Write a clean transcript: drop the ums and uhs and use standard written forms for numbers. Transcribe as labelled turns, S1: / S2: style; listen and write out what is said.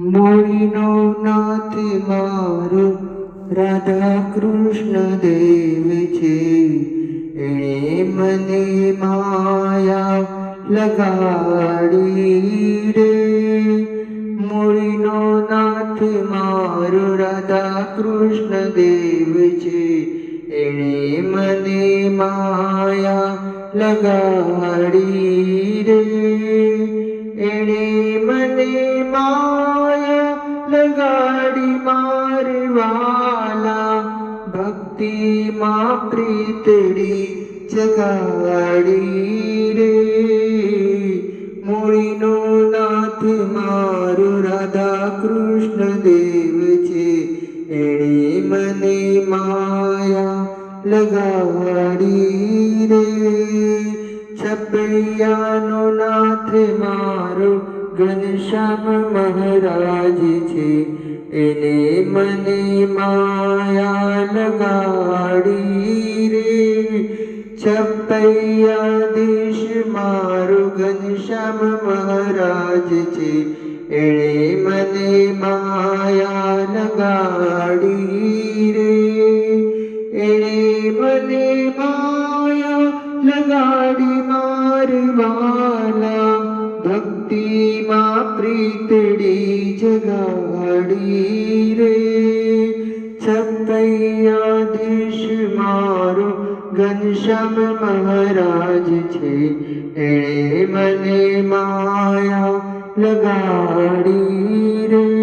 S1: મોરીનો નાથ મારો રાધા કૃષ્ણ દેવ છે. એણે મને માયા લગાડી રે. મોરીનો નાથ મારો રાધા કૃષ્ણ દેવ છે. એણે મને માયા લગાડી રે. એણે મને માયા લગાડી મારે વાલા, ભક્તિમાં પ્રીતડી જગાડી રે. મૂળીનો નાથ મારો રાધા કૃષ્ણ દેવ છે. એણે મને માયા લગાડી રે. છપૈયાનો નાથ મારો ઘનશ્યામ મહારાજ છે. એને મને માયા લગાડી રે. છપૈયાધીશ મારો ઘનશ્યામ મહારાજ છે. એણે મને માયા લગાડી રે. એણે મને માયા લગાડી મારે વાલા, ભક્તિમાં પ્રીતડી જગાડી રે. છપૈયાધીશ મારો ઘનશ્યામ મહારાજ છે. એણે મને માયા લગાડી રે.